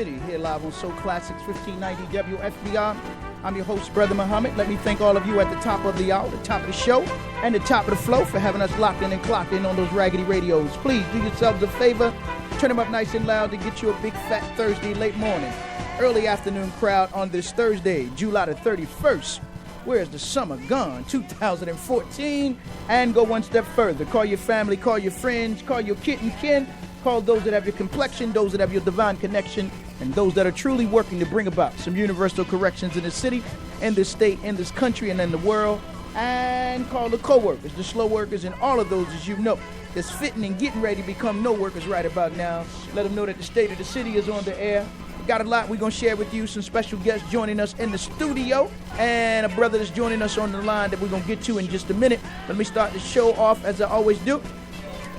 City, here live on Soul Classics 1590 WFBR. I'm your host, Brother Muhammad. Let me thank all of you at the top of the hour, the top of the show, and the top of the flow for having us locked in and clocked in on those raggedy radios. Please do yourselves a favor, turn them up nice and loud to get you a big fat Thursday late morning, early afternoon crowd on this Thursday, July the 31st. Where's the summer gone? 2014. And go one step further. Call your family, call your friends, call your kit and kin. Call those that have your complexion, those that have your divine connection, and those that are truly working to bring about some universal corrections in the city, in this state, in this country, and in the world. And call the co-workers, the slow workers, and all of those, as you know, that's fitting and getting ready to become no workers right about now. Let them know that the state of the city is on the air. Got a lot we're going to share with you. Some special guests joining us in the studio and a brother that's joining us on the line that we're going to get to in just a minute. Let me start the show off as I always do,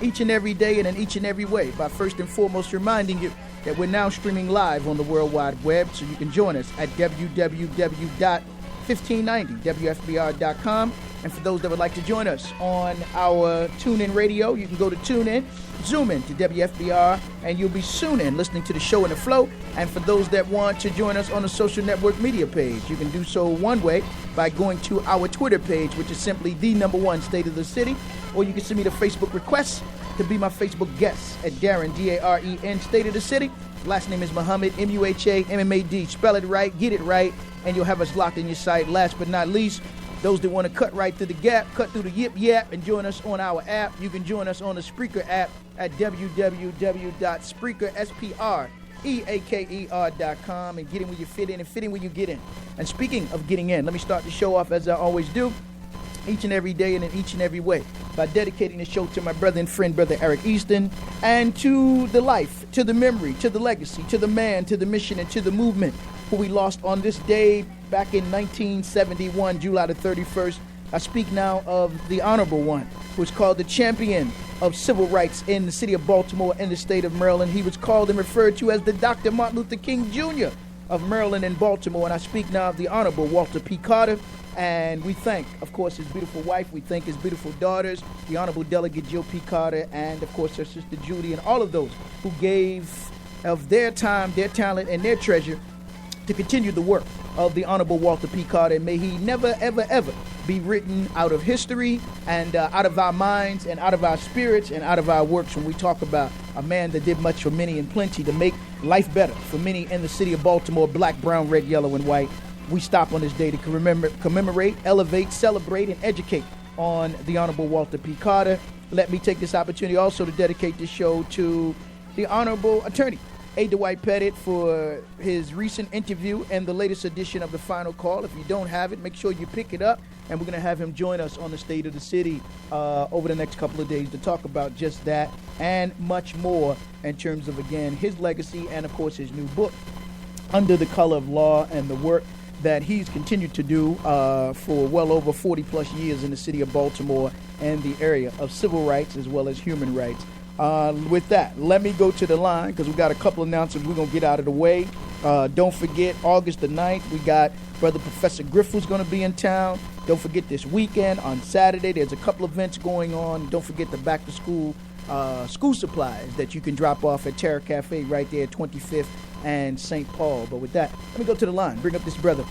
each and every day and in each and every way, by first and foremost reminding you that we're now streaming live on the World Wide Web, so you can join us at www.1590wfbr.com. And for those that would like to join us on our TuneIn radio, you can go to TuneIn, zoom in to WFBR, and you'll be soon in listening to the show in the flow. And for those that want to join us on the social network media page, you can do so one way by going to our Twitter page, which is simply #1 State of the City, or you can send me the Facebook request to be my Facebook guest at Darren, D-A-R-E-N, State of the City. Last name is Muhammad, M-U-H-A-M-M-A-D. Spell it right, get it right, and you'll have us locked in your sight. Last but not least, those that want to cut right through the gap, cut through the yip-yap, and join us on our app, you can join us on the Spreaker app at www.spreaker.com and get in where you fit in and fit in where you get in. And speaking of getting in, let me start the show off as I always do, each and every day and in each and every way, by dedicating the show to my brother and friend, Brother Eric Easton, and to the life, to the memory, to the legacy, to the man, to the mission, and to the movement who we lost on this day back in 1971, July the 31st. I speak now of the honorable one, who was called the champion of civil rights in the city of Baltimore and the state of Maryland. He was called and referred to as the Dr. Martin Luther King Jr. of Maryland and Baltimore. And I speak now of the honorable Walter P. Carter. And we thank, of course, his beautiful wife. We thank his beautiful daughters, the Honorable Delegate Jill P. Carter, and, of course, her sister Judy, and all of those who gave of their time, their talent, and their treasure to continue the work of the Honorable Walter P. Carter. And may he never, ever, ever be written out of history and out of our minds and out of our spirits and out of our works when we talk about a man that did much for many and plenty to make life better for many in the city of Baltimore, black, brown, red, yellow, and white. We stop on this day to commemorate, elevate, celebrate, and educate on the Honorable Walter P. Carter. Let me take this opportunity also to dedicate this show to the Honorable Attorney A. Dwight Pettit for his recent interview and the latest edition of The Final Call. If you don't have it, make sure you pick it up, and we're going to have him join us on the State of the City over the next couple of days to talk about just that and much more in terms of, again, his legacy and, of course, his new book, Under the Color of Law, and the work that he's continued to do for well over 40 plus years in the city of Baltimore and the area of civil rights as well as human rights. With that, let me go to the line because we got a couple announcements we're going to get out of the way. Don't forget, August the 9th, we got Brother Professor Griff who's going to be in town. Don't forget this weekend on Saturday, there's a couple events going on. Don't forget the back to school supplies that you can drop off at Terra Cafe right there at 25th and St. Paul. But with that, let me go to the line, bring up this brother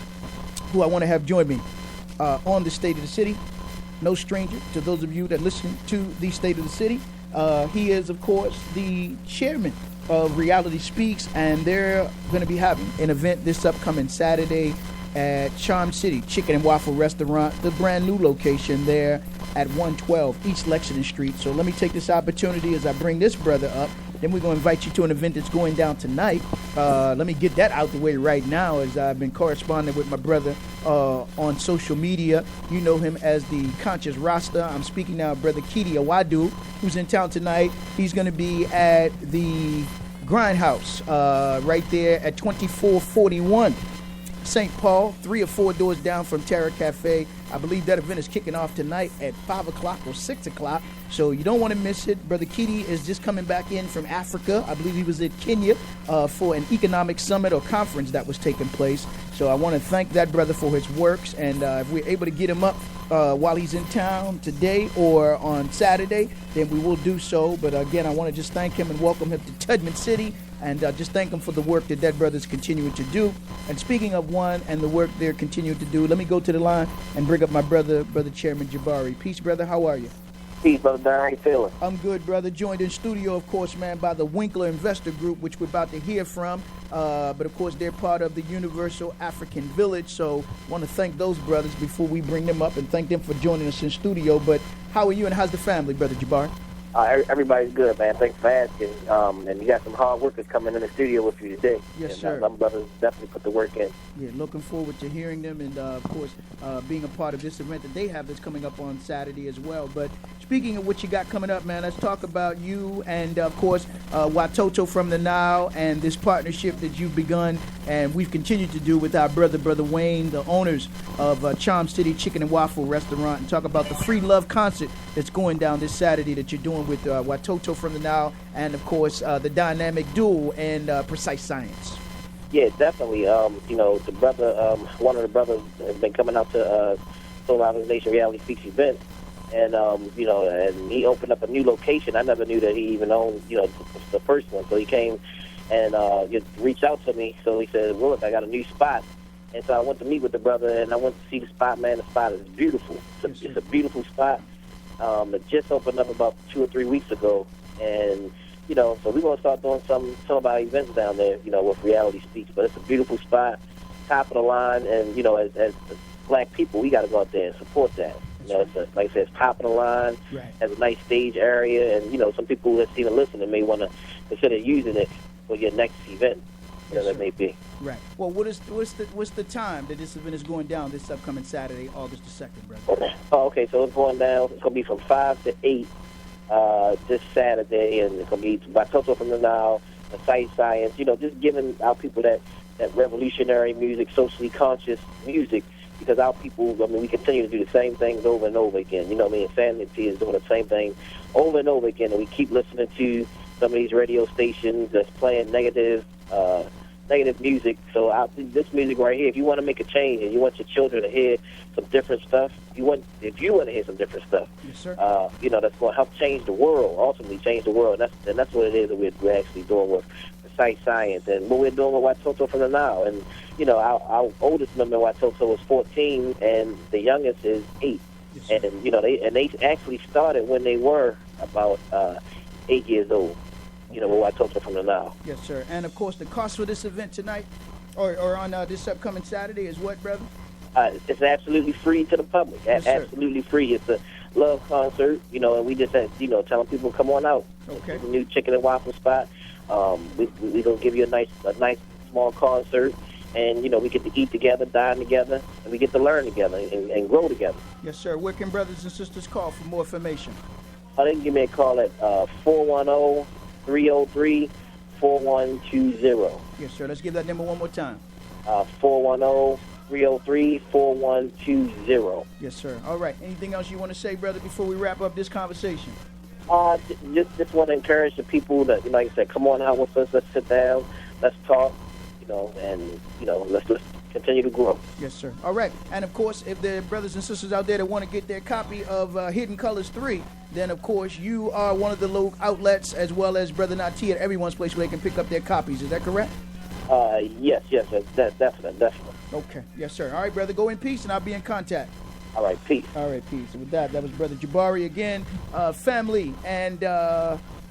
who I want to have join me on the State of the City. No stranger to those of you that listen to the State of the City. He is, of course, the chairman of Reality Speaks, and they're going to be having an event this upcoming Saturday at Charm City Chicken and Waffle Restaurant, the brand new location there at 112 East Lexington Street. So let me take this opportunity as I bring this brother up. Then we're going to invite you to an event that's going down tonight. Let me get that out the way right now as I've been corresponding with my brother on social media. You know him as the Conscious Rasta. I'm speaking now of Brother Kidi Awadu, who's in town tonight. He's going to be at the Grindhouse right there at 2441 St. Paul, 3 or 4 doors down from Terra Cafe. I believe that event is kicking off tonight at 5 o'clock or 6 o'clock, so you don't want to miss it. Brother Kidi is just coming back in from Africa. I believe he was in Kenya for an economic summit or conference that was taking place. So I want to thank that brother for his works, and if we're able to get him up while he's in town today or on Saturday, then we will do so. But again, I want to just thank him and welcome him to Tubman City, and just thank him for the work that brother's continuing to do. And speaking of one and the work they're continuing to do, let me go to the line and bring up my brother Chairman Jabari. Peace, brother. How are you? Peace, brother Darren. How you feeling? I'm good, brother. Joined in studio, of course, man, by the Winkler Investor Group, which we're about to hear from. But, of course, they're part of the Universal African Village. So I want to thank those brothers before we bring them up and thank them for joining us in studio. But how are you and how's the family, Brother Jabari? Everybody's good, man. Thanks for asking. And you got some hard workers coming in the studio with you today. Yes, and, sir. Some brothers definitely put the work in. Yeah, looking forward to hearing them and, of course, being a part of this event that they have that's coming up on Saturday as well. But speaking of what you got coming up, man, let's talk about you and, of course, Watoto from the Nile and this partnership that you've begun and we've continued to do with our brother Wayne, the owners of Charm City Chicken and Waffle Restaurant, and talk about the Free Love concert that's going down this Saturday that you're doing with Watoto from the Nile and, of course, the dynamic duo and Precise Science. Yeah, definitely. The brother, one of the brothers has been coming out to Soul Organization Reality Speaks event, and and he opened up a new location. I never knew that he even owned, the first one. So he came and reached out to me. So he said, "Well, look, I got a new spot." And so I went to meet with the brother, and I went to see the spot. Man, the spot is beautiful. It's a beautiful spot. It just opened up about 2 or 3 weeks ago, and so we're gonna start doing some of our events down there, with Reality Speaks. But it's a beautiful spot, top of the line, and as black people, we got to go out there and support that. It's like I said, it's top of the line, right. Has a nice stage area, and some people who have seen it listening may want to consider using it for your next event, that may be. Right. Well, what's the time that this event is going down this upcoming Saturday, August the 2nd, brother? Oh, okay. So it's going down. It's going to be from 5 to 8 this Saturday, and it's going to be by Toto from the Nile, Precise Science. Just giving our people that revolutionary music, socially conscious music, because our people, we continue to do the same things over and over again. Insanity is doing the same thing over and over again, and we keep listening to some of these radio stations that's playing negative music. So this music right here, if you want to make a change and you want your children to hear some different stuff, if you want to hear some different stuff, yes, sir. That's going to help change the world, ultimately change the world. And that's what it is that we're actually doing with Precise Science and what we're doing with Watoto from the Nile. And, our oldest member, Watoto, is 14, and the youngest is 8. Yes, and, they actually started when they were about 8 years old. With Watoto from the Nile. Yes, sir. And, of course, the cost for this event tonight or on this upcoming Saturday is what, brother? It's absolutely free to the public. Yes, absolutely free. It's a love concert, and we just had, telling people come on out. Okay. It's a new chicken and waffle spot. We're going to give you a nice small concert, and, we get to eat together, dine together, and we get to learn together and grow together. Yes, sir. Where can brothers and sisters call for more information? They can give me a call at 410-303-4120. Yes, sir. Let's give that number one more time. 410-303-4120. Yes, sir. All right. Anything else you want to say, brother, before we wrap up this conversation? Just want to encourage the people that, like I said, come on out with us. Let's sit down. Let's talk. And let's continue to grow. Yes, sir. All right. And, of course, if there are brothers and sisters out there that want to get their copy of Hidden Colors 3, then, of course, you are one of the local outlets as well as Brother Nati at everyone's place where they can pick up their copies. Is that correct? Yes, definitely. Okay. Yes, sir. All right, brother. Go in peace, and I'll be in contact. All right, peace. All right, peace. And with that was Brother Jabari again. Family and,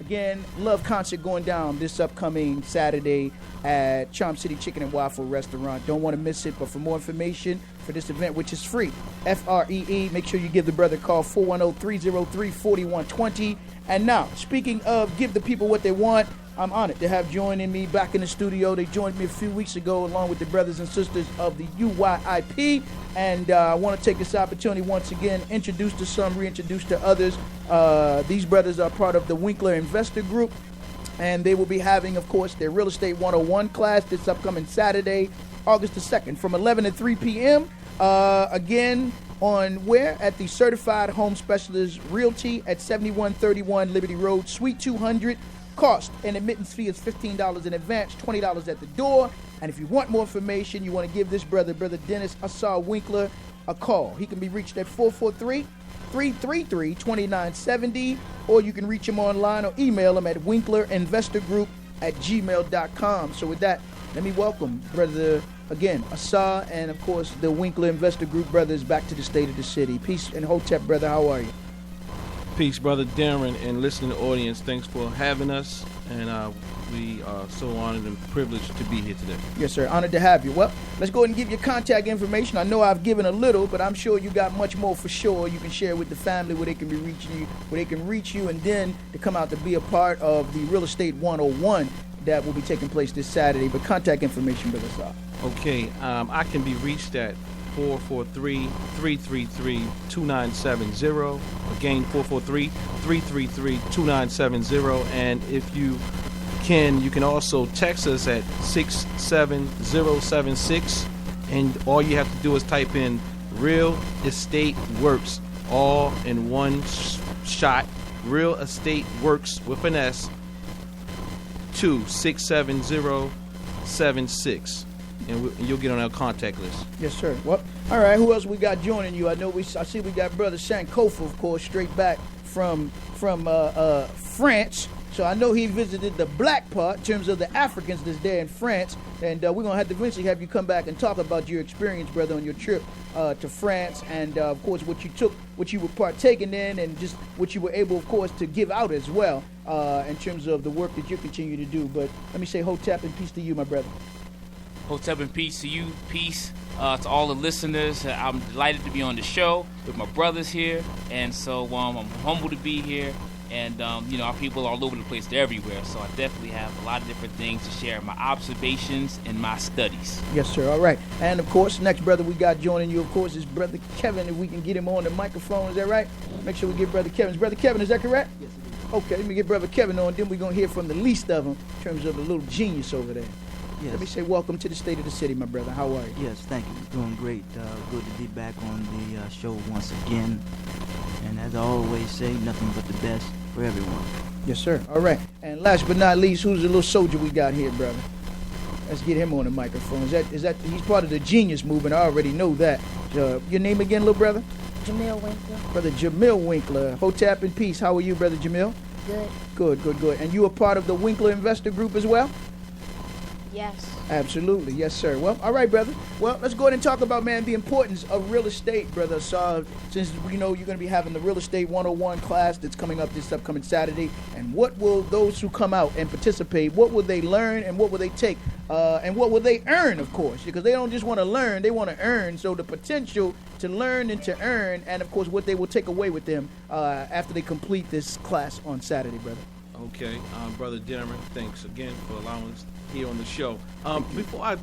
again, Love Concert going down this upcoming Saturday at Charm City Chicken and Waffle Restaurant. Don't want to miss it, but for more information for this event, which is free, FREE, make sure you give the brother a call, 410-303-4120. And now, speaking of give the people what they want, I'm honored to have joining me back in the studio. They joined me a few weeks ago along with the brothers and sisters of the UYIP. And I want to take this opportunity once again, introduce to some, reintroduce to others. These brothers are part of the Winkler Investor Group. And they will be having, of course, their Real Estate 101 class this upcoming Saturday, August the 2nd, from 11 to 3 p.m. Again, on where? At the Certified Home Specialist Realty at 7131 Liberty Road, Suite 200. Cost and admittance fee is $15 in advance, $20 at the door. And if you want more information, you want to give this brother Dennis Assar Winkler, a call. He can be reached at 443-333-2970, or you can reach him online or email him at winklerinvestorgroup@gmail.com. So with that, let me welcome brother, again, Assar, and of course the Winkler Investor Group brothers back to the state of the city. Peace and Hotep, brother. How are you? Peace, brother Darren, and listening audience. Thanks for having us, and we are so honored and privileged to be here today. Yes, sir. Honored to have you. Well, let's go ahead and give your contact information. I know I've given a little, but I'm sure you got much more for sure. You can share with the family where they can be reaching you, where they can reach you, and then to come out to be a part of the Real Estate 101 that will be taking place this Saturday. But contact information, brother Assar. Okay, I can be reached at 443-333-2970. Again, 443-333-2970. And if you can also text us at 67076. And all you have to do is type in Real Estate Works, all in one shot. Real Estate Works with an S to 67076. And you'll get on our contact list. Yes, sir. Well, all right. Who else we got joining you? I see we got brother Sankofa, of course, straight back from France. So I know he visited the black part in terms of the Africans that's there in France, and we're gonna have to eventually have you come back and talk about your experience, brother, on your trip to France, and of course what you were partaking in, and just what you were able, of course, to give out as well in terms of the work that you continue to do. But let me say Hotep and peace to you, my brother. Hotep and peace to you, peace to all the listeners. I'm delighted to be on the show with my brothers here, and so I'm humble to be here. And our people are all over the place, they're everywhere. So I definitely have a lot of different things to share, my observations and my studies. Yes, sir. All right. And of course, next brother we got joining you, of course, is brother Kevin. If we can get him on the microphone, is that right? Make sure we get brother Kevin. Is brother Kevin, is that correct? Yes, it is. Okay, let me get brother Kevin on, then we're going to hear from the least of them in terms of the little genius over there. Yes. Let me say welcome to the state of the city, my brother. How are you? Yes, thank you. Doing great. Good to be back on the show once again. And as I always say, nothing but the best for everyone. Yes, sir. All right. And last but not least, who's the little soldier we got here, brother? Let's get him on the microphone. Is that he's part of the genius movement? I already know that. Your name again, little brother? Jamil Winkler. Brother Jamil Winkler. Hotep and peace. How are you, brother Jamil? Good. Good. And you are part of the Winkler Investor Group as well? Yes. Absolutely. Yes, sir. Well, all right, brother. Well, let's go ahead and talk about, man, the importance of real estate, brother. So, since you know you're going to be having the Real Estate 101 class that's coming up this upcoming Saturday, and what will those who come out and participate, what will they learn and what will they take? And what will they earn, of course? Because they don't just want to learn, they want to earn. So the potential to learn and to earn, and, of course, what they will take away with them after they complete this class on Saturday, brother. Okay, brother Darren, thanks again for allowing us here on the show. Before I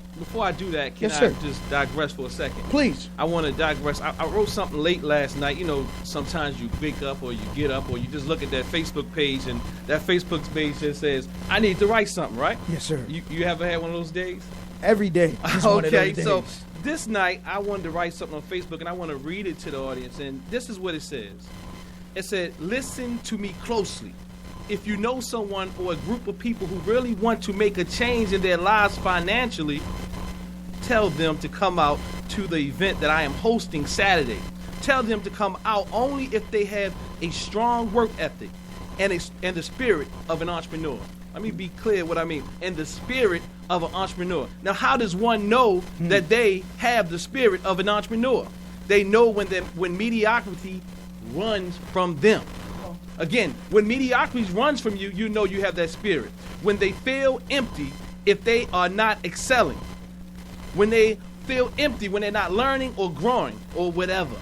do that, can yes, I just digress for a second? Please. I want to digress. I wrote something late last night. You know, sometimes you wake up or you get up or you just look at that Facebook page, and that Facebook page just says, I need to write something, right? Yes, sir. You ever had one of those days? Every day. Okay, so this night I wanted to write something on Facebook, and I want to read it to the audience, and this is what it says. It said, listen to me closely. If you know someone or a group of people who really want to make a change in their lives financially, tell them to come out to the event that I am hosting Saturday. Tell them to come out only if they have a strong work ethic and the spirit of an entrepreneur. Let me be clear what I mean. And the spirit of an entrepreneur. Now, how does one know that they have the spirit of an entrepreneur? They know when mediocrity runs from them. Again, when mediocrity runs from you, you know you have that spirit. When they feel empty, if they are not excelling. When they feel empty, when they're not learning or growing or whatever.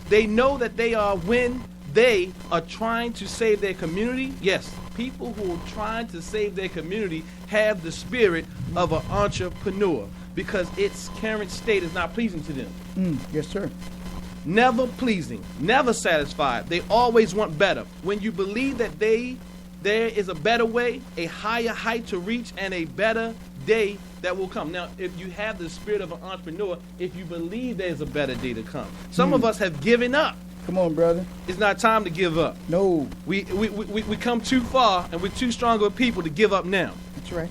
They know that they are when they are trying to save their community. Yes, people who are trying to save their community have the spirit of an entrepreneur because its current state is not pleasing to them. Yes, sir. Never pleasing, never satisfied. They always want better. When you believe that there is a better way, a higher height to reach, and a better day that will come. Now, if you have the spirit of an entrepreneur, if you believe there's a better day to come. Some of us have given up. Come on, brother. It's not time to give up. No. We come too far, and we're too strong of people to give up now. That's right.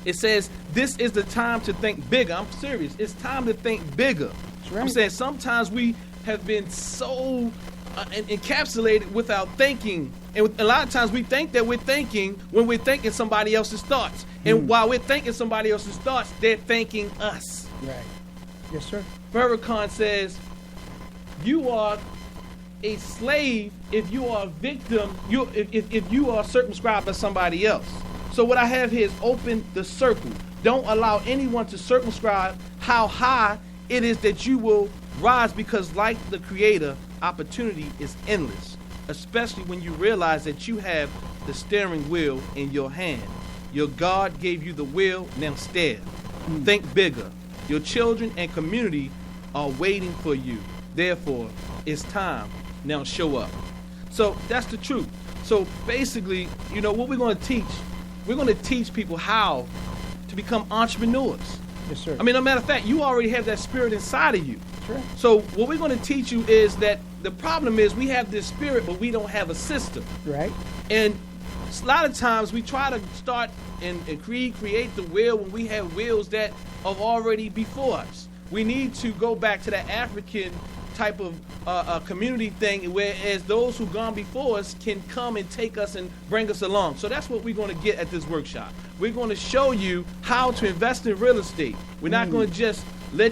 It says this is the time to think bigger. I'm serious. It's time to think bigger. That's right. I'm saying sometimes we have been so encapsulated without thinking. And a lot of times we think that we're thinking when we're thinking somebody else's thoughts. And while we're thinking somebody else's thoughts, they're thinking us. Right. Yes, sir. Farrakhan says, you are a slave if you are a victim, if you are circumscribed by somebody else. So what I have here is open the circle. Don't allow anyone to circumscribe how high it is that you will rise, because like the Creator, opportunity is endless, especially when you realize that you have the steering wheel in your hand. Your God gave you the wheel, now steer. Think bigger. Your children and community are waiting for you. Therefore, it's time. Now show up. So that's the truth. So basically, you know, what we're going to teach people how to become entrepreneurs. Yes, sir. I mean, no matter of fact, you already have that spirit inside of you. That's right. So what we're going to teach you is that the problem is we have this spirit, but we don't have a system. Right. And a lot of times we try to start and create the wheel when we have wheels that are already before us. We need to go back to that African type of community thing, whereas those who've gone before us can come and take us and bring us along. So that's what we're going to get at this workshop. We're going to show you how to invest in real estate. We're not going to just we're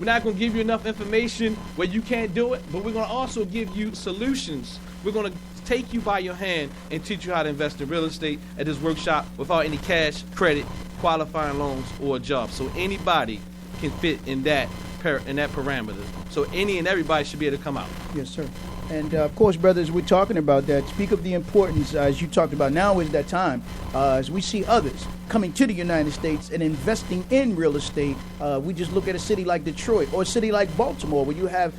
not going to give you enough information where you can't do it, but we're going to also give you solutions. We're going to take you by your hand and teach you how to invest in real estate at this workshop without any cash, credit, qualifying loans, or a job. So anybody can fit in that parameter. So any and everybody should be able to come out. Yes, sir. And of course, brothers, we're talking about that. Speak of the importance, as you talked about. Now is that time, as we see others coming to the United States and investing in real estate. We just look at a city like Detroit or a city like Baltimore, where you have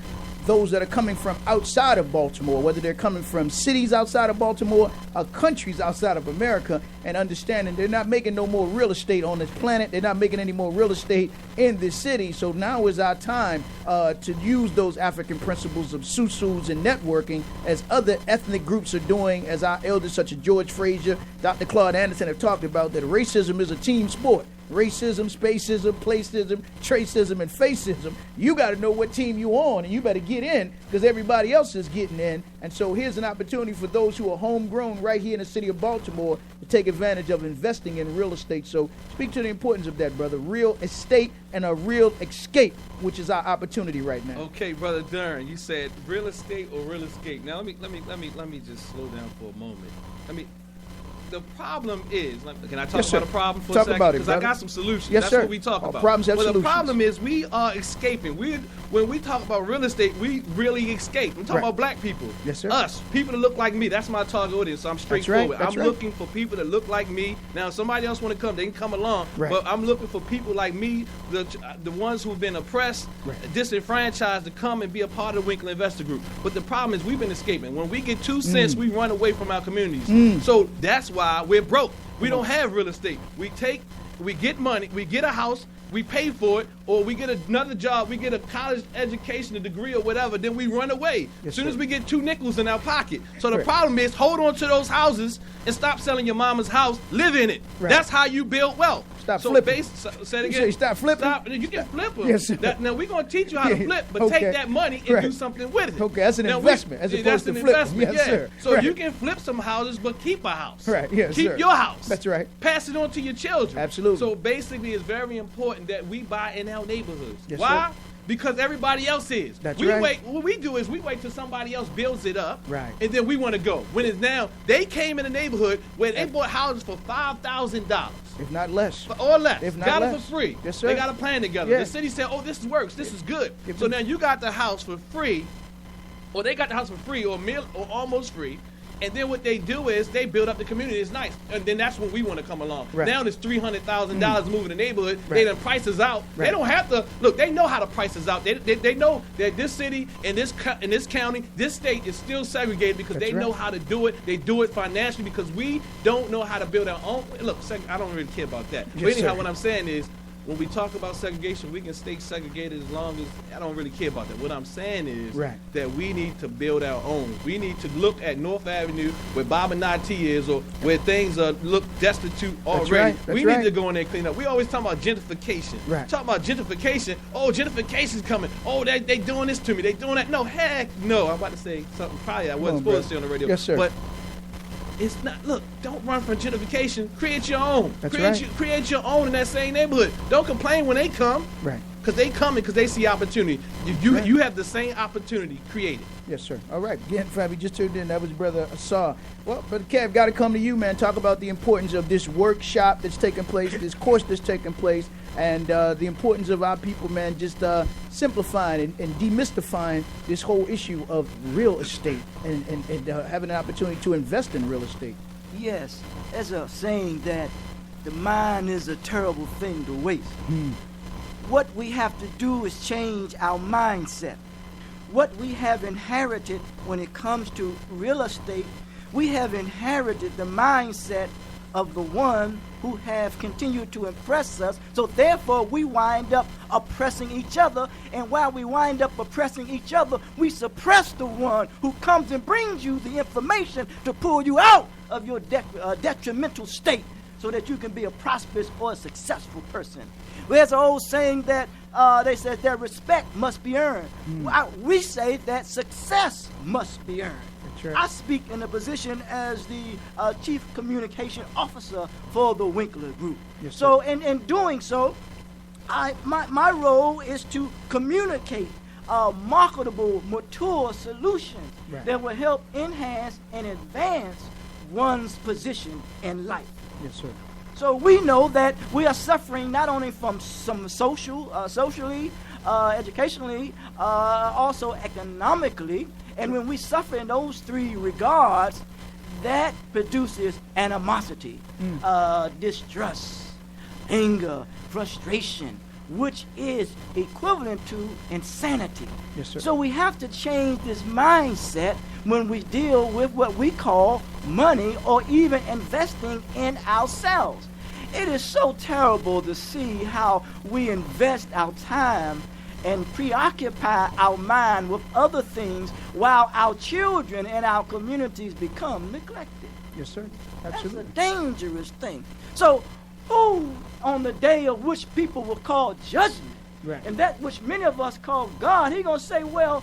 those that are coming from outside of Baltimore, whether they're coming from cities outside of Baltimore or countries outside of America, and understanding they're not making no more real estate on this planet. They're not making any more real estate in this city. So now is our time to use those African principles of susus and networking, as other ethnic groups are doing, as our elders such as George Frazier, Dr. Claude Anderson have talked about, that racism is a team sport. Racism, spacism, placism, tracism, and facism. You got to know what team you on, and you better get in because everybody else is getting in. And so here's an opportunity for those who are homegrown right here in the city of Baltimore to take advantage of investing in real estate. So speak to the importance of that, brother. Real estate and a real escape, which is our opportunity right now. Okay, brother Durn, you said real estate or real escape. Now let me just slow down for a moment. The problem is, can I talk about the problem for a second? Talk about it, because I got some solutions. Yes, That's sir. what we talk about. Problems have solutions. The problem is we are escaping. When we talk about real estate, we really escape. I'm talking about black people. Yes, sir. Us, people that look like me. That's my target audience, so I'm straightforward. That's I'm looking for people that look like me. Now, if somebody else want to come, they can come along. Right. But I'm looking for people like me, the ones who've been oppressed, disenfranchised, to come and be a part of the Winkler Investor Group. But the problem is we've been escaping. When we get 2 cents, we run away from our communities. So that's why we're broke. We don't have real estate. We get money, we get a house, we pay for it, or we get another job, we get a college education, a degree or whatever, then we run away. As soon as we get 2 nickels in our pocket. So the problem is, hold on to those houses and stop selling your mama's house, live in it. That's how you build wealth. Stop flipping. Say it again. You say stop flipping? You can flip them. Yes, sir. Now we're going to teach you how to flip, but take that money and do something with it. Okay, that's an investment as opposed to flipping. Yes, sir. So you can flip some houses, but keep a house. Right, yes, Keep sir. your house. That's right. Pass it on to your children. Absolutely. So basically, it's very important that we buy in our neighborhoods. Yes, Why? sir. Because everybody else is. That's we right. wait. What we do is we wait till somebody else builds it up, Right. and then we want to go. When it's now, they came in a neighborhood where they bought houses for $5,000. If not less. Or less. If not got less. it for free. Yes, sir. They got a plan together. Yeah. The city said, oh, this works. This is good. If So you- now you got the house for free, or they got the house for free, or almost free. And then what they do is they build up the community. It's nice. And then that's when we want to come along. Right. Now there's $300,000 moving the neighborhood. Right. They done prices out. Right. They don't have to. Look, they know how to price us out. They know that this city and this county, this state is still segregated because That's they right. know how to do it. They do it financially because we don't know how to build our own. Look, I don't really care about that. Yes, But anyhow, sir. what I'm saying is, when we talk about segregation, we can stay segregated as long as I don't really care about that. What I'm saying is that we need to build our own. We need to look at North Avenue where Bob and Nati is, or where things look destitute already. We need to go in there and clean up. We always talk about gentrification. Talk about gentrification. Oh, gentrification's coming. Oh, they doing this to me. They doing that. No, heck no. I'm about to say something probably I wasn't supposed to say on the radio. Yes, sir. But it's not. Look, don't run from gentrification. Create your own. Create your own in that same neighborhood. Don't complain when they come. Because they coming because they see opportunity. You have the same opportunity. Create it. Yes, sir. All right. Again, Fabi just tuned in. That was Brother Asar. Well, Brother Kev, got to come to you, man. Talk about the importance of this workshop that's taking place, this course that's taking place, and the importance of our people, man, just simplifying and demystifying this whole issue of real estate and having an opportunity to invest in real estate. Yes. There's a saying that the mind is a terrible thing to waste. What we have to do is change our mindset. What we have inherited when it comes to real estate, we have inherited the mindset of the one who have continued to oppress us. So therefore, we wind up oppressing each other. And while we wind up oppressing each other, we suppress the one who comes and brings you the information to pull you out of your detrimental state, so that you can be a prosperous or a successful person. There's an old saying that they said that respect must be earned. We say that success must be earned. I speak in a position as the Chief Communication Officer for the Winkler Group. Yes, so in doing so, my role is to communicate marketable, mature solutions that will help enhance and advance one's position in life. Yes, sir. So we know that we are suffering not only from some socially, educationally, also economically. And when we suffer in those three regards, that produces animosity, distrust, anger, frustration, which is equivalent to insanity. Yes, sir. So we have to change this mindset when we deal with what we call money or even investing in ourselves. It is so terrible to see how we invest our time and preoccupy our mind with other things while our children and our communities become neglected. Yes, sir. Absolutely. That's a dangerous thing. So who on the day of which people will call judgment, and that which many of us call God, he going to say, well,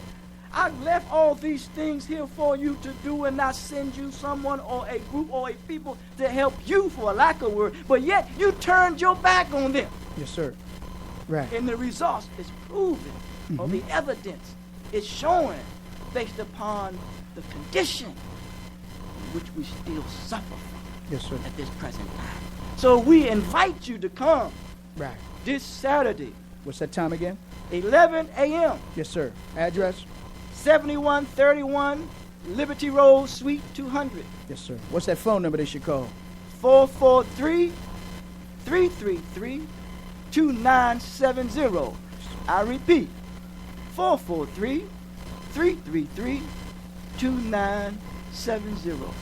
I left all these things here for you to do, and I send you someone or a group or a people to help you, for a lack of word, but yet you turned your back on them. Yes, sir. Right. And the results is proven, or the evidence is showing based upon the condition which we still suffer from at this present time. So we invite you to come this Saturday. What's that time again? 11 a.m. Yes, sir. Address? 7131 Liberty Road, Suite 200. Yes, sir. What's that phone number they should call? 443-333-2970. I repeat, 443-333-2970.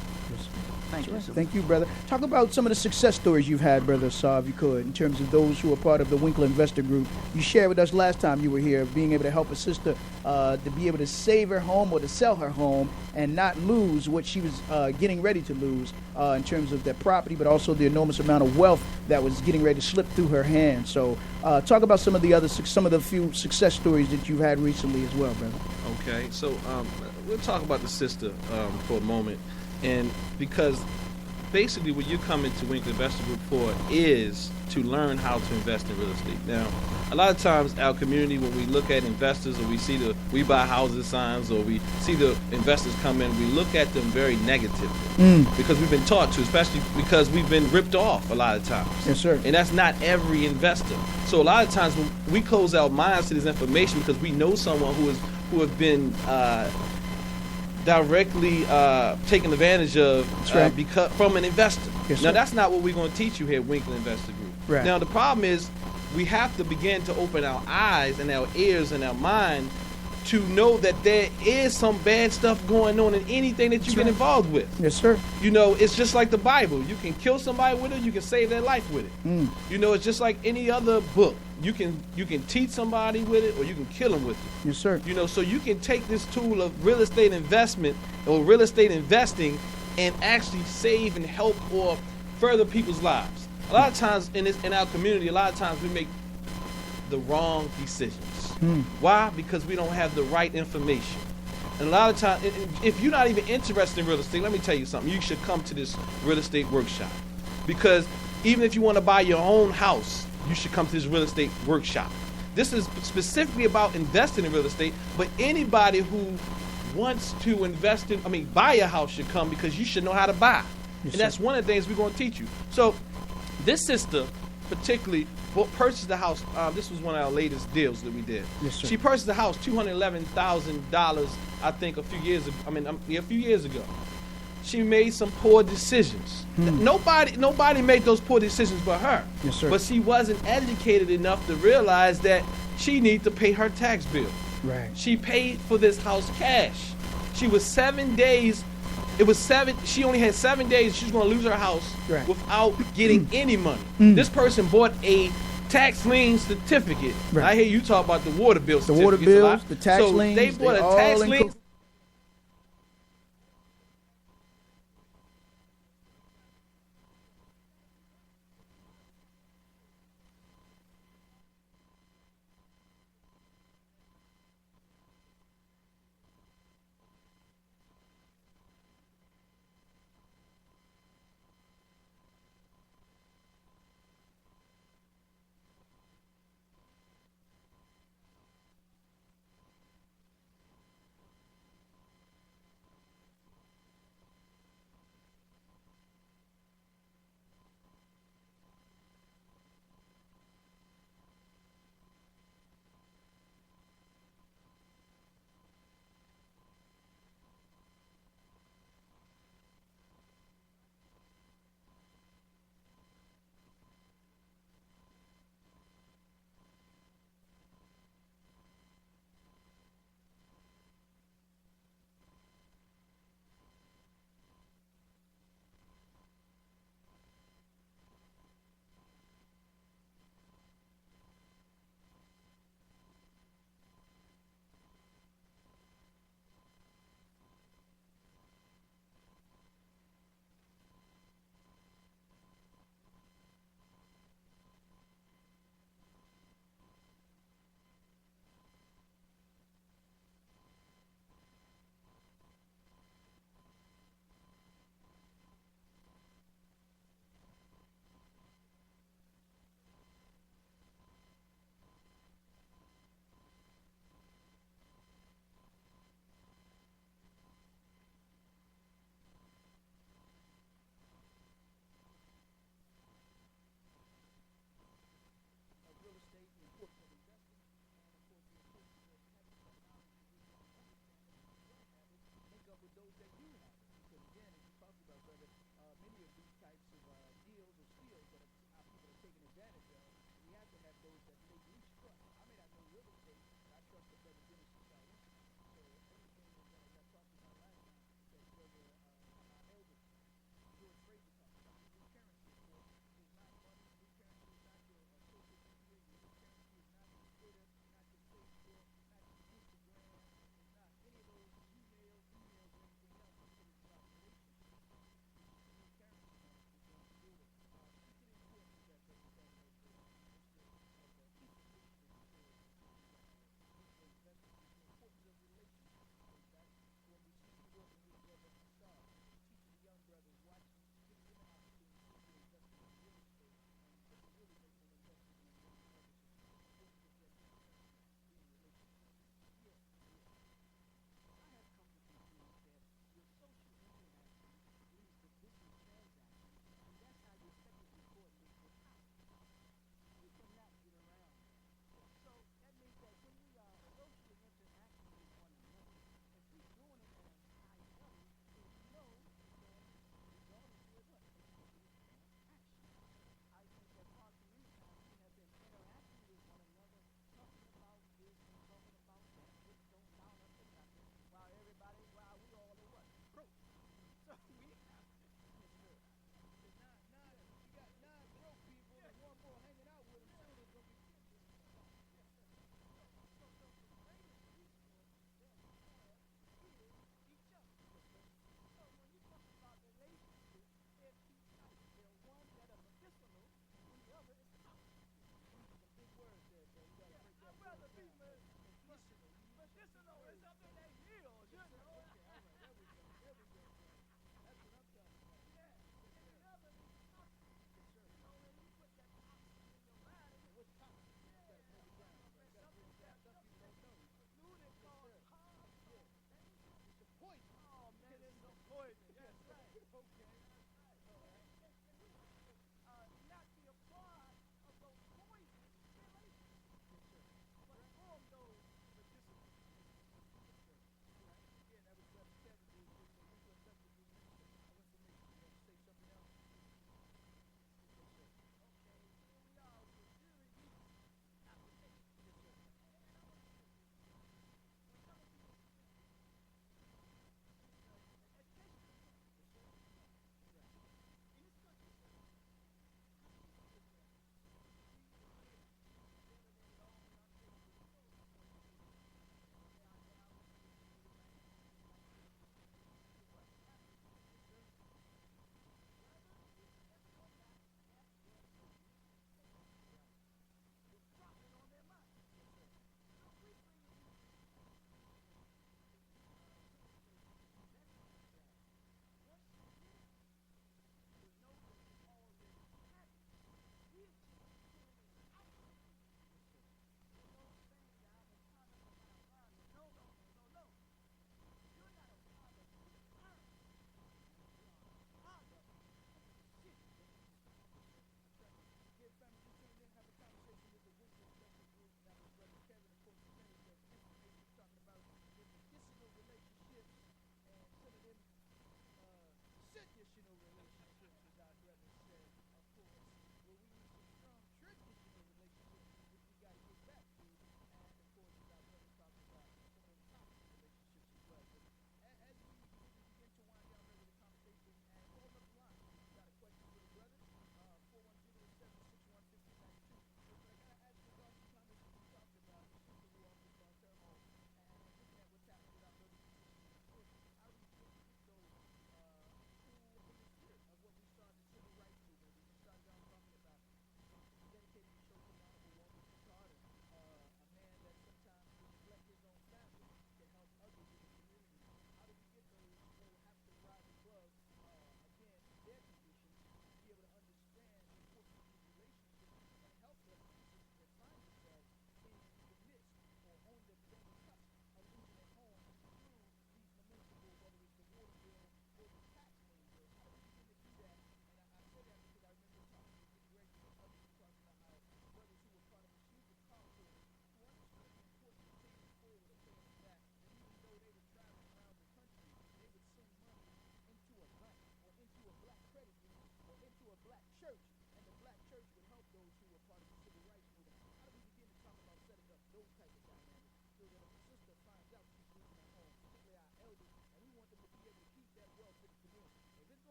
Thank you. Thank you, brother. Talk about some of the success stories you've had, Brother Asar, if you could, in terms of those who are part of the Winkler Investor Group. You shared with us last time you were here, being able to help a sister to be able to save her home or to sell her home and not lose what she was getting ready to lose in terms of their property, but also the enormous amount of wealth that was getting ready to slip through her hands. So talk about some of the few success stories that you've had recently as well, brother. Okay, so we'll talk about the sister for a moment. And because basically what you come into Winkler Investor Group for is to learn how to invest in real estate. Now, a lot of times our community, when we look at investors or we see the we buy houses signs or we see the investors come in, we look at them very negatively because we've been taught to, especially because we've been ripped off a lot of times. Yes, sir. And that's not every investor. So a lot of times when we close our minds to this information because we know someone who have been directly taken advantage of because from an investor. Yes, now, sir. that's not what we're going to teach you here at Winkler Investor Group. Right. Now, the problem is we have to begin to open our eyes and our ears and our mind to know that there is some bad stuff going on in anything that you get involved with. Yes, sir. You know, it's just like the Bible. You can kill somebody with it. You can save their life with it. You know, it's just like any other book. You can teach somebody with it, or you can kill them with it. Yes, sir. You know, so you can take this tool of real estate investment or real estate investing and actually save and help or further people's lives. A lot of times in our community, a lot of times we make the wrong decisions. Why? Because we don't have the right information. And a lot of times, if you're not even interested in real estate, let me tell you something. You should come to this real estate workshop. Because even if you want to buy your own house, you should come to this real estate workshop. This is specifically about investing in real estate, but anybody who wants to buy a house should come, because you should know how to buy. Yes, and that's sir. one of the things we're going to teach you. So this sister particularly purchased the house. This was one of our latest deals that we did. Yes, sir. She purchased the house, $211,000, I think, a few years ago. She made some poor decisions. Nobody made those poor decisions but her. Yes, sir. But she wasn't educated enough to realize that she needed to pay her tax bill. Right. She paid for this house cash. She was 7 days. She only had 7 days. She was going to lose her house without getting any money. This person bought a tax lien certificate. Right. I hear you talk about the water bill The water certificates a lot. bills, the tax liens. They bought a tax lien.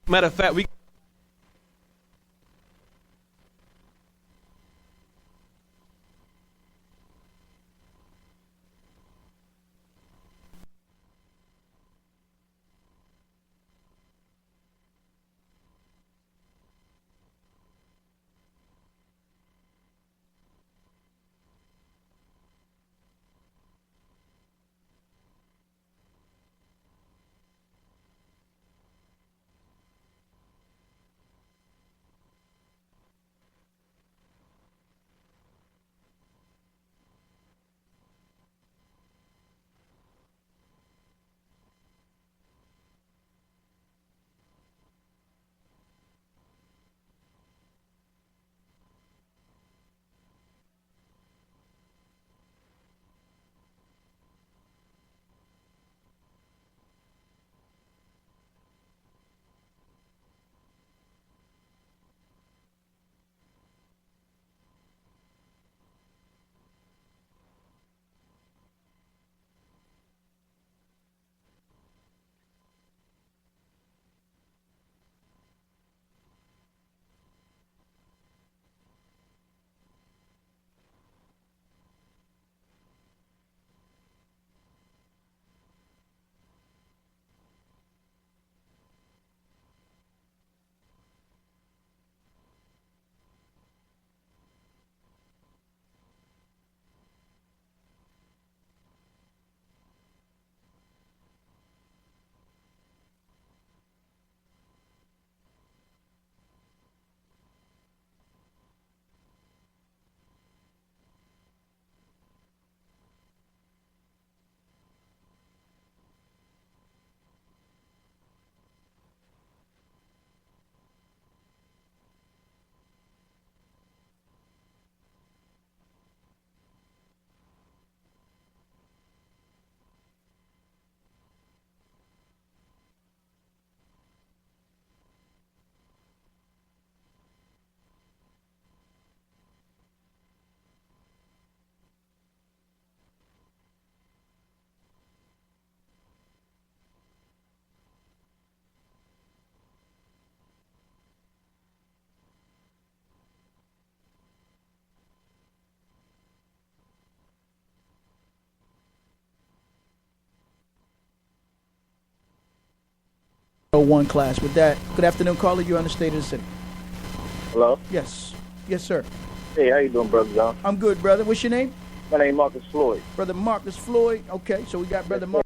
Matter of fact, we. One class. With that, good afternoon, caller. You're on the State of the City. Hello? Yes. Yes, sir. Hey, how you doing, Brother John? I'm good, brother. What's your name? My name is Marcus Floyd. Brother Marcus Floyd. Okay, so we got Brother Marcus.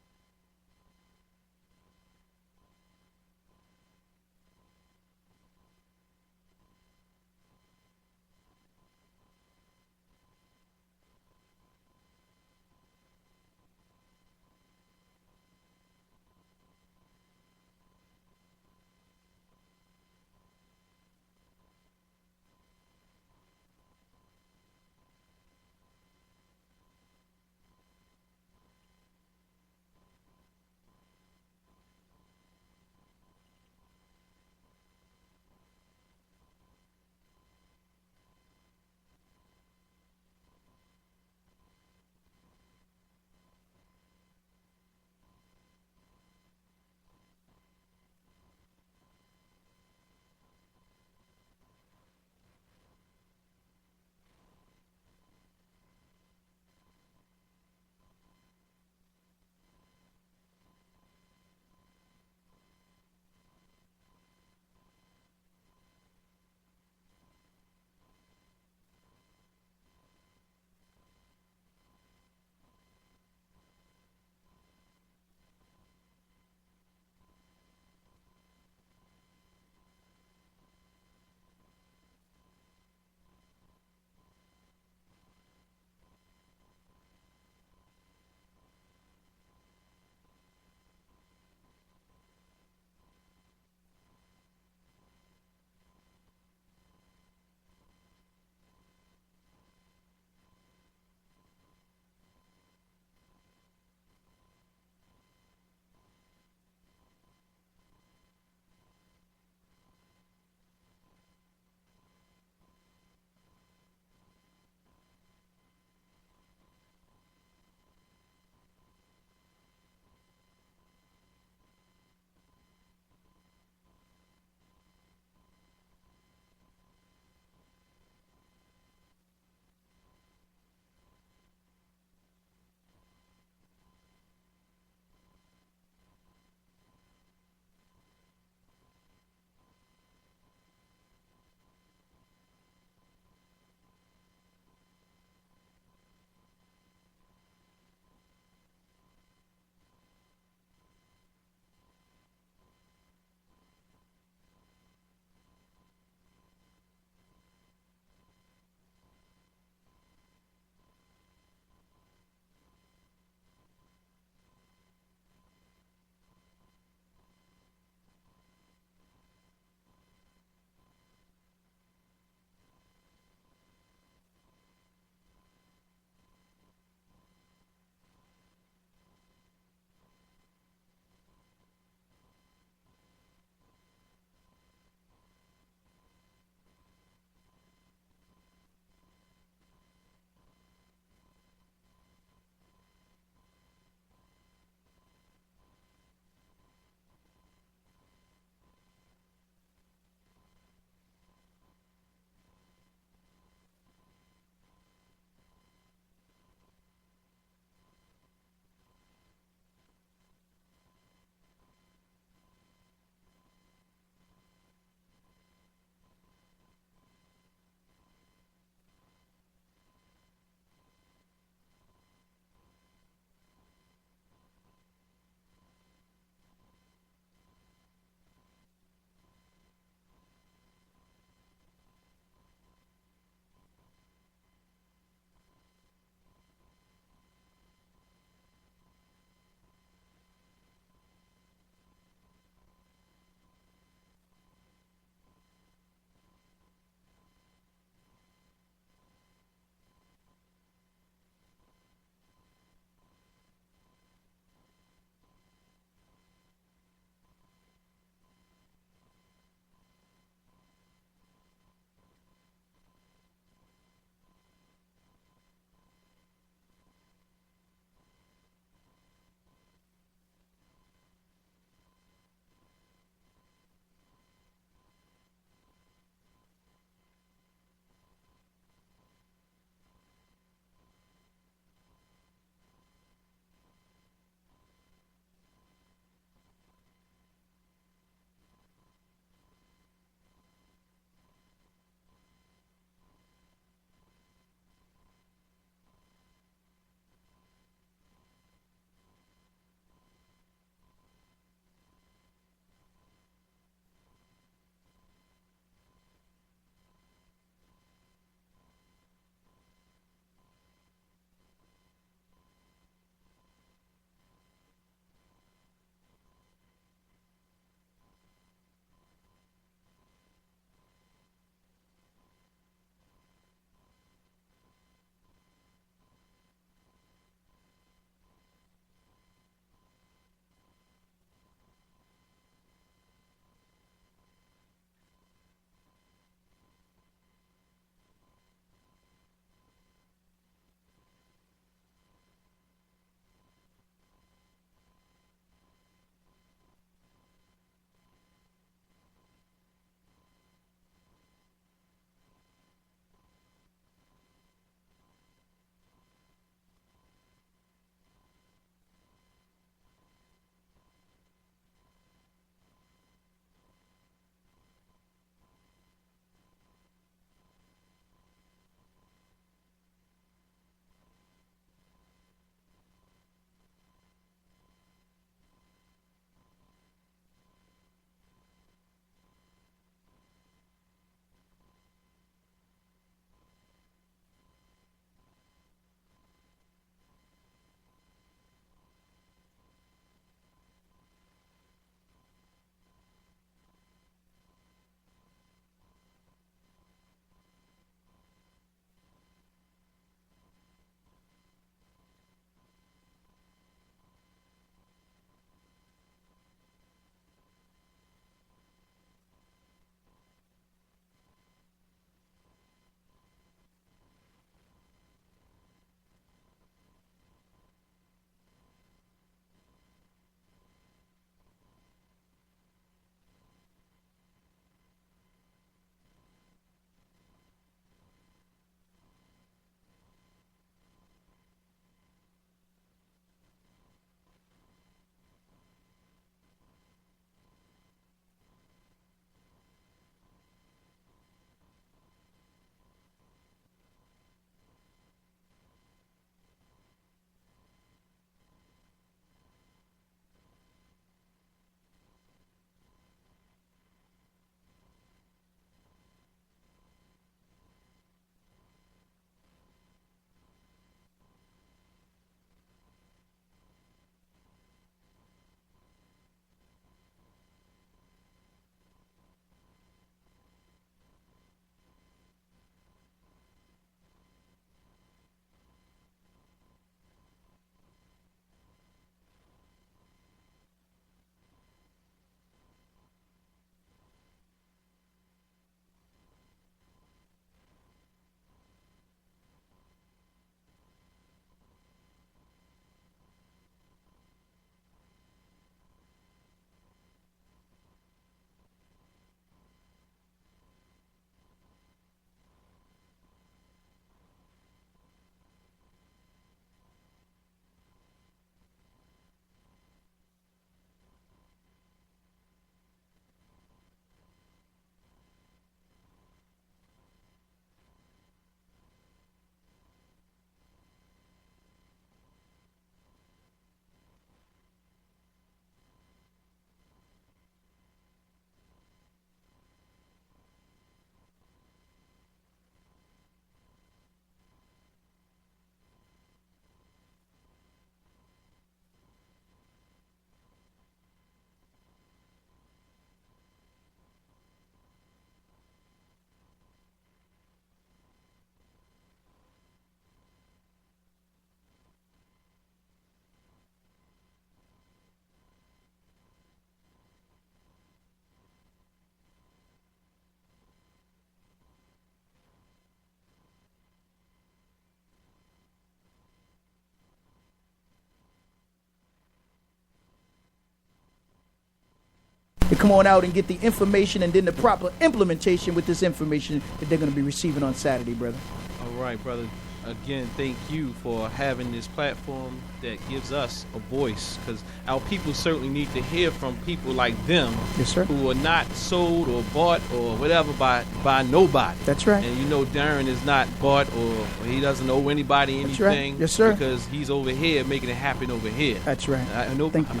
to come on out and get the information and then the proper implementation with this information that they're going to be receiving on Saturday, brother. All right, brother. Again, thank you for having this platform that gives us a voice, because our people certainly need to hear from people like them, yes, sir, who are not sold or bought or whatever by nobody. That's right. And you know Darren is not bought or he doesn't owe anybody anything. That's right. Yes, sir. Because he's over here making it happen over here. That's right. Thank you.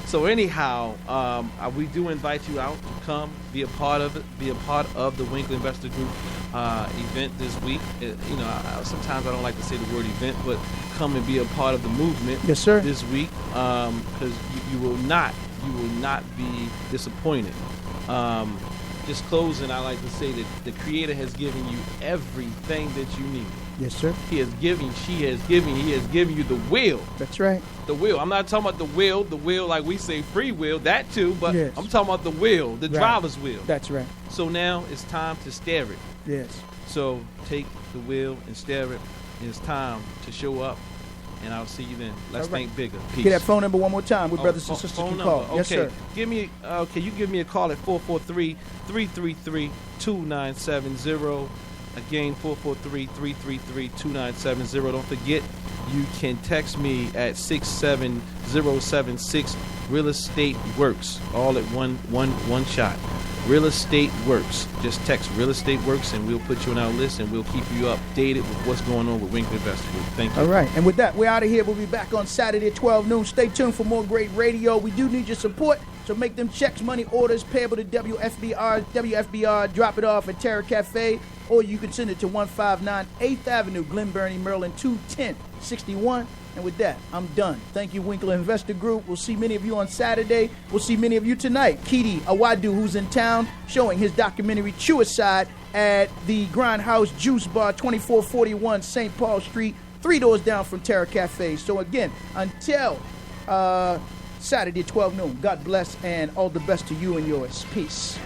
So anyhow, we do invite you out to come, be a part of it, be a part of the Winkler Investor Group event this week. Sometimes I don't like to say the word event, but come and be a part of the movement. Yes, sir. This week, because you will not be disappointed. Just closing, I like to say that the Creator has given you everything that you need. Yes, sir. He has given you the will. That's right. The will. I'm not talking about the will like we say free will, that too, but yes, I'm talking about the will, the driver's will. That's right. So now it's time to steer it. Yes. So take the wheel and steer it. It's time to show up, and I'll see you then. Let's think bigger. Peace. Get that phone number one more time. Where brothers and sisters can call. Okay. Yes, sir. You give me a call at 443-333-2970. Again, 443-333-2970. Don't forget, you can text me at 67076. Real Estate Works, all at one shot. Real Estate Works. Just text Real Estate Works, and we'll put you on our list, and we'll keep you updated with what's going on with Winkler Investor Group. Thank you. All right. And with that, we're out of here. We'll be back on Saturday at 12 noon. Stay tuned for more great radio. We do need your support, so make them checks, money orders payable to WFBR. Drop it off at Terra Cafe, or you can send it to 159 8th Avenue, Glen Burnie, Maryland, 21061. And with that, I'm done. Thank you, Winkler Investor Group. We'll see many of you on Saturday. We'll see many of you tonight. Keedy Awadu, who's in town, showing his documentary Truest Side at the Grindhouse Juice Bar, 2441 St. Paul Street, 3 doors down from Terra Cafe. So again, until Saturday at 12 noon, God bless and all the best to you and yours. Peace.